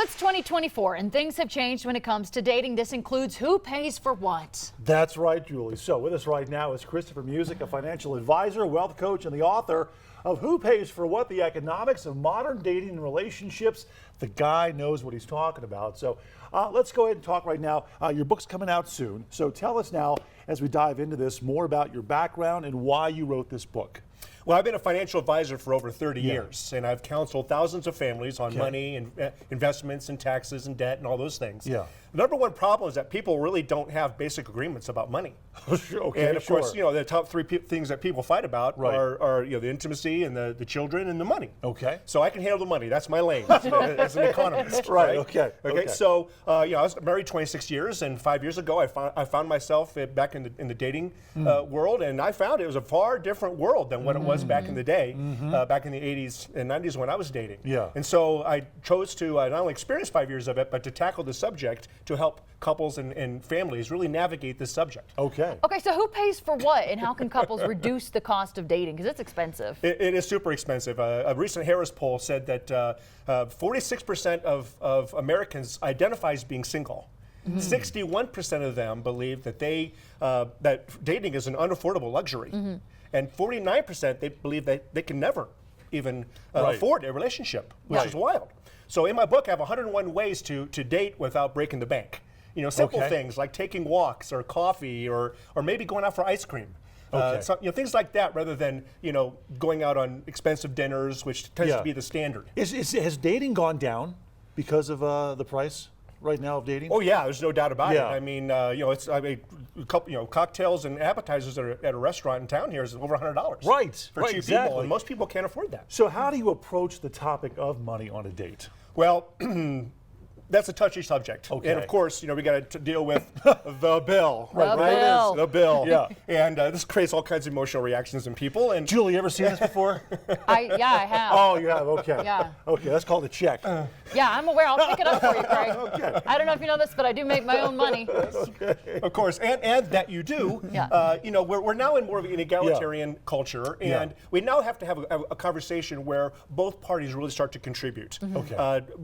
it's 2024 and things have changed when it comes to dating. This includes who pays for what. That's right, Julie. So with us right now is Christopher Music, a financial advisor, wealth coach, and the author of Who Pays for What, the economics of modern dating and relationships. The guy knows what he's talking about. So let's go ahead and talk right now. Your book's coming out soon. So tell us now, as we dive into this, more about your background and why you wrote this book. Well, I've been a financial advisor for over 30 years, and I've counseled thousands of families on money and investments and taxes and debt and all those things. Yeah. The number one problem is that people really don't have basic agreements about money. Okay, and of course, the top three things that people fight about are the intimacy and the children and the money. Okay. So I can handle the money. That's my lane as an economist. Right. Okay. So I was married 26 years, and 5 years ago I found myself back in the dating world, and I found it was a far different world than what it was back in the day, back in the 80s and 90s when I was dating. Yeah. And so I chose to not only experience 5 years of it, but to tackle the subject to help couples and families really navigate this subject. Okay. Okay, so who pays for what and how can couples reduce the cost of dating? Because it's expensive. It is super expensive. A recent Harris poll said that 46% of Americans identify as being single. 61% of them believe that that dating is an unaffordable luxury. And 49% they believe that they can never even afford a relationship, which is wild. So in my book, I have 101 ways to date without breaking the bank. Simple things like taking walks or coffee or maybe going out for ice cream. Things like that, rather than going out on expensive dinners, which tends to be the standard. Has dating gone down because of the price right now of dating? Oh yeah, there's no doubt about it. I mean, a couple, cocktails and appetizers at a restaurant in town here is over $100. Right. For two people, and most people can't afford that. So how do you approach the topic of money on a date? Well, that's a touchy subject. Okay. And of course, we got to deal with the bill. Bill. The bill. Yeah. And this creates all kinds of emotional reactions in people. And Julie, you ever seen this before? I have. Oh, you have? Okay. Yeah. Okay, that's called a check. Yeah, I'm aware. I'll pick it up for you, Craig. Okay. I don't know if you know this, but I do make my own money. Of course, and that you do. Yeah. We're now in more of an egalitarian culture, and we now have to have a conversation where both parties really start to contribute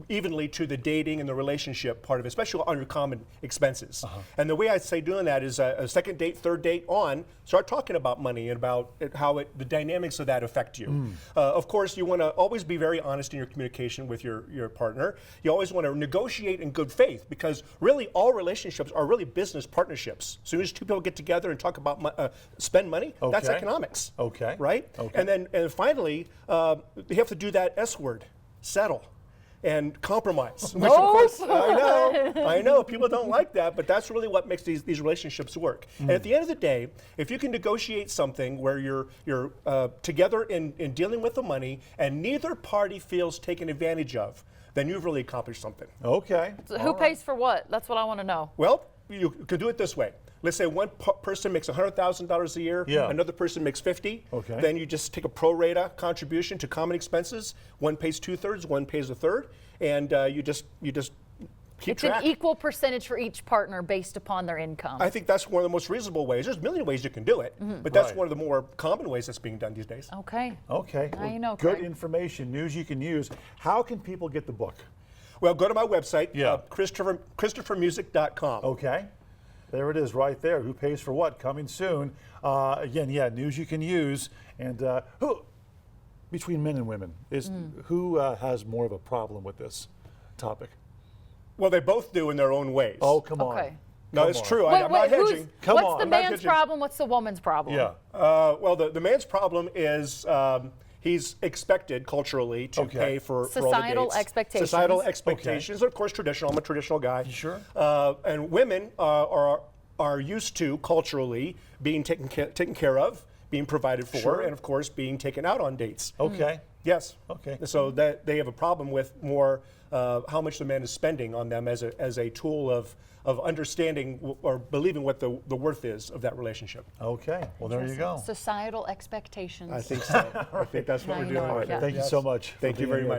evenly to the dating and the relationship part of it, especially on your common expenses. And the way I say doing that is a second date, third date on, start talking about money and about how the dynamics of that affect you. Of course, you want to always be very honest in your communication with your partner. You always want to negotiate in good faith, because really all relationships are really business partnerships. As soon as two people get together and talk about spend money, that's economics. Okay. Right? Okay. And finally, you have to do that S word, settle. And compromise. Which of course, I know, people don't like that, but that's really what makes these relationships work. And at the end of the day, if you can negotiate something where you're together in dealing with the money and neither party feels taken advantage of, then you've really accomplished something. Okay. So who pays for what? That's what I want to know. Well, you could do it this way. Let's say one person makes $100,000 a year, another person makes 50. Okay. Then you just take a pro rata contribution to common expenses. One pays 2/3, one pays 1/3, and you just keep It's track. an equal percentage for each partner based upon their income. I think that's one of the most reasonable ways. There's a million ways you can do it, but that's one of the more common ways that's being done these days. Okay. Okay. Now you know, Good Craig. information, news you can use. How can people get the book? Well, go to my website, ChristopherMusic.com. Okay. There it is right there. Who pays for what? Coming soon. Again, news you can use. And who, between men and women, who has more of a problem with this topic? Well, they both do in their own ways. Oh, come on. Okay. No, Come it's on. true. Wait, I'm not who's- hedging. Come what's on. the I'm not man's hedging. problem? What's the woman's problem? Yeah. Well, the man's problem is he's expected culturally to pay for all the Societal dates. expectations. Societal expectations. Of course, traditional. I'm a traditional guy. Sure. And women are used to culturally being taken care of, being provided for, Sure. and of course being taken out on dates. Okay. Yes. Okay. So that they have a problem with more how much the man is spending on them as a tool of understanding or believing what the worth is of that relationship. Okay. Well, there you go. Societal expectations. I think so. I think that's what Now we're you doing know, right yeah. now. Thank you so much. Thank for you being very here. much.